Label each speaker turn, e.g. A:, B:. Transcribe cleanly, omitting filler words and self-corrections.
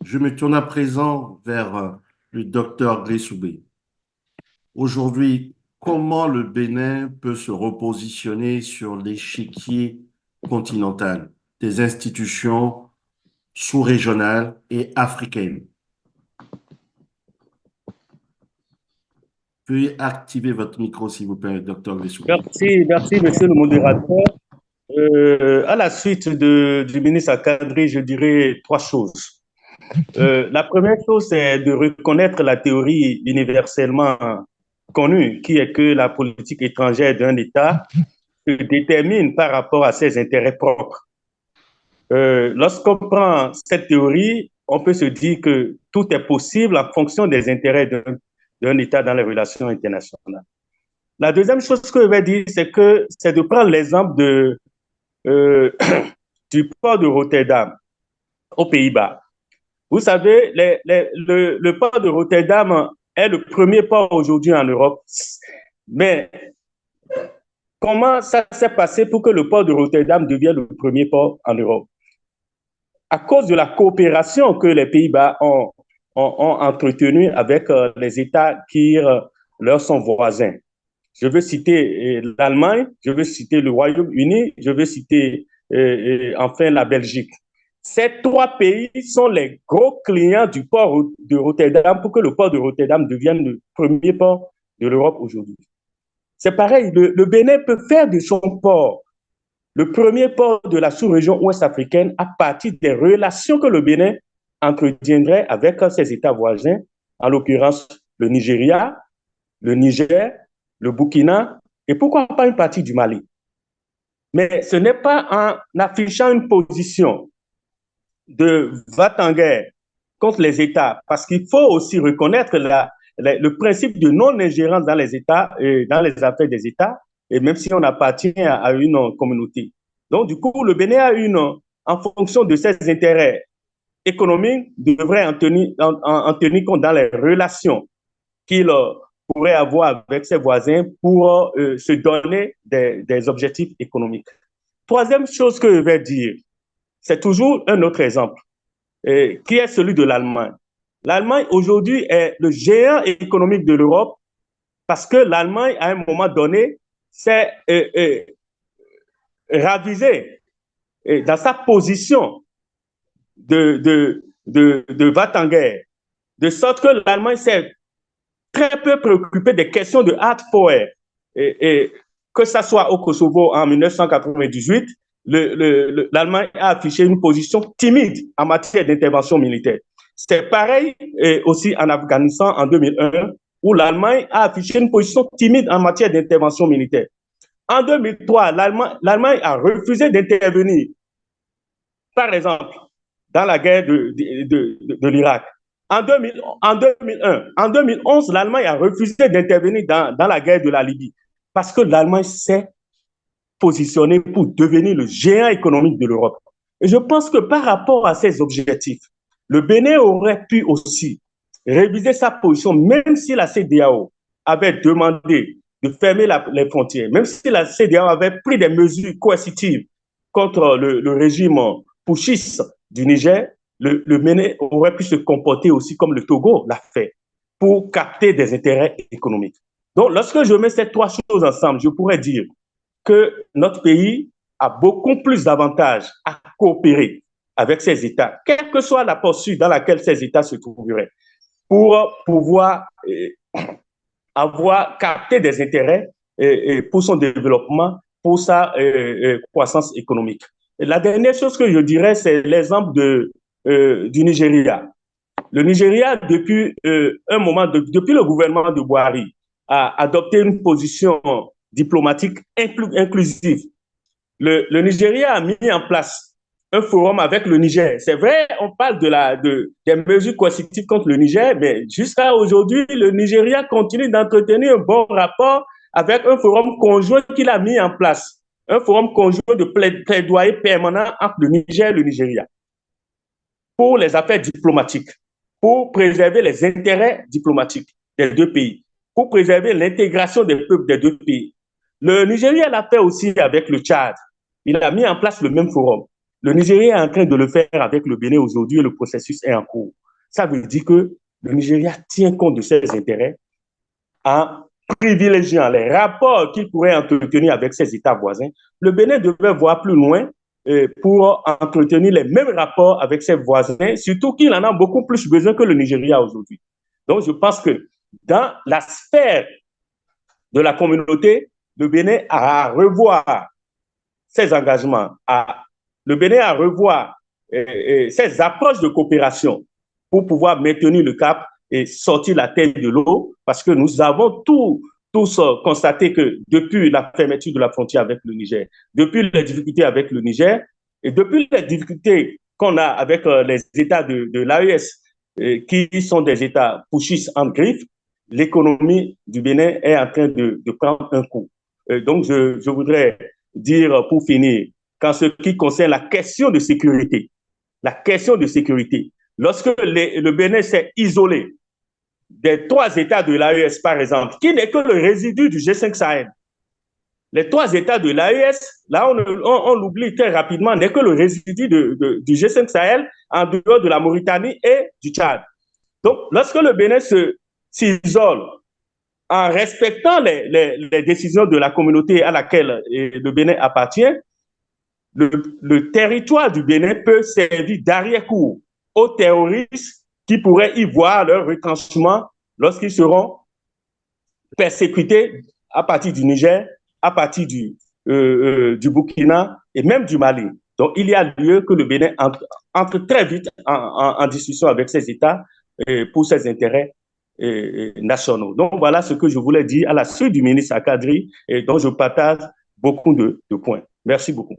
A: Je me tourne à présent vers le docteur Grissoubé. Aujourd'hui, comment le Bénin peut se repositionner sur l'échiquier continental des institutions sous-régionales et africaines? Veuillez activer votre micro, s'il vous plaît, docteur Grissoubé.
B: Merci, monsieur le modérateur. À la suite du ministre Akadri, je dirais trois choses. La première chose, c'est de reconnaître la théorie universellement connue, qui est que la politique étrangère d'un État se détermine par rapport à ses intérêts propres. Lorsqu'on prend cette théorie, on peut se dire que tout est possible en fonction des intérêts d'un État dans les relations internationales. La deuxième chose que je vais dire, c'est de prendre l'exemple euh, du port de Rotterdam aux Pays-Bas. Vous savez, le port de Rotterdam est le premier port aujourd'hui en Europe. Mais comment ça s'est passé pour que le port de Rotterdam devienne le premier port en Europe? À cause de la coopération que les Pays-Bas ont entretenue avec les États qui leur sont voisins. Je veux citer l'Allemagne, je veux citer le Royaume-Uni, je veux citer enfin la Belgique. Ces trois pays sont les gros clients du port de Rotterdam pour que le port de Rotterdam devienne le premier port de l'Europe aujourd'hui. C'est pareil, le Bénin peut faire de son port le premier port de la sous-région ouest africaine à partir des relations que le Bénin entretiendrait avec ses États voisins, en l'occurrence le Nigeria, le Niger, le Burkina et pourquoi pas une partie du Mali. Mais ce n'est pas en affichant une position de va-t-en-guerre contre les États, parce qu'il faut aussi reconnaître le principe de non-ingérence dans les États et dans les affaires des États, et même si on appartient à une communauté. Donc, du coup, le Bénin en fonction de ses intérêts économiques, devrait en tenir compte dans les relations qu'il pourrait avoir avec ses voisins pour se donner des objectifs économiques. Troisième chose que je vais dire, c'est toujours un autre exemple, qui est celui de l'Allemagne. L'Allemagne, aujourd'hui, est le géant économique de l'Europe parce que l'Allemagne, à un moment donné, s'est ravisée dans sa position de va-t-en-guerre, de sorte que l'Allemagne s'est très peu préoccupée des questions de hard power. Que ce soit au Kosovo en 1998, l'Allemagne a affiché une position timide en matière d'intervention militaire. C'est pareil aussi en Afghanistan en 2001, où l'Allemagne a affiché une position timide en matière d'intervention militaire. En 2003, l'Allemagne a refusé d'intervenir, par exemple, dans la guerre de l'Irak. En 2001, en 2011, l'Allemagne a refusé d'intervenir dans la guerre de la Libye parce que l'Allemagne s'est positionnée pour devenir le géant économique de l'Europe. Et je pense que par rapport à ces objectifs, le Bénin aurait pu aussi réviser sa position, même si la CEDEAO avait demandé de fermer les frontières, même si la CEDEAO avait pris des mesures coercitives contre le régime putschiste du Niger, le Bénin aurait pu se comporter aussi comme le Togo l'a fait pour capter des intérêts économiques. Donc, lorsque je mets ces trois choses ensemble, je pourrais dire que notre pays a beaucoup plus d'avantages à coopérer avec ces États, quelle que soit la posture dans laquelle ces États se trouveraient, pour pouvoir avoir capté des intérêts pour son développement, pour sa croissance économique. Et la dernière chose que je dirais, c'est l'exemple du Nigeria. Le Nigeria, depuis un moment, depuis le gouvernement de Buhari, a adopté une position diplomatique inclusive. Le Nigeria a mis en place un forum avec le Niger. C'est vrai, on parle des mesures coercitives contre le Niger, mais jusqu'à aujourd'hui, le Nigeria continue d'entretenir un bon rapport avec un forum conjoint qu'il a mis en place. Un forum conjoint de plaidoyer permanent entre le Niger et le Nigeria pour les affaires diplomatiques, pour préserver les intérêts diplomatiques des deux pays, pour préserver l'intégration des peuples des deux pays. Le Nigeria l'a fait aussi avec le Tchad. Il a mis en place le même forum. Le Nigeria est en train de le faire avec le Bénin aujourd'hui et le processus est en cours. Ça veut dire que le Nigeria tient compte de ses intérêts en privilégiant les rapports qu'il pourrait entretenir avec ses États voisins. Le Bénin devait voir plus loin pour entretenir les mêmes rapports avec ses voisins, surtout qu'il en a beaucoup plus besoin que le Nigeria aujourd'hui. Donc, je pense que dans la sphère de la communauté, le Bénin a à revoir ses engagements, le Bénin a à revoir ses approches de coopération pour pouvoir maintenir le cap et sortir la tête de l'eau, parce que nous avons tous constaté que depuis la fermeture de la frontière avec le Niger, depuis les difficultés avec le Niger, et depuis les difficultés qu'on a avec les États de l'AES, qui sont des États pushistes en griffe, l'économie du Bénin est en train de prendre un coup. Donc, je voudrais dire pour finir, qu'en ce qui concerne la question de sécurité, lorsque le Bénin s'est isolé des 3 États de l'AES, par exemple, qui n'est que le résidu du G5 Sahel, les 3 États de l'AES, là, on l'oublie très rapidement, n'est que le résidu du G5 Sahel en dehors de la Mauritanie et du Tchad. Donc, lorsque le Bénin s'isole en respectant les décisions de la communauté à laquelle le Bénin appartient, le territoire du Bénin peut servir d'arrière-cour aux terroristes qui pourraient y voir leur retranchement lorsqu'ils seront persécutés à partir du Niger, à partir du Burkina et même du Mali. Donc, il y a lieu que le Bénin entre très vite en discussion avec ces États pour ses intérêts nationaux. Donc, voilà ce que je voulais dire à la suite du ministre Akadri, et dont je partage beaucoup de points. Merci beaucoup.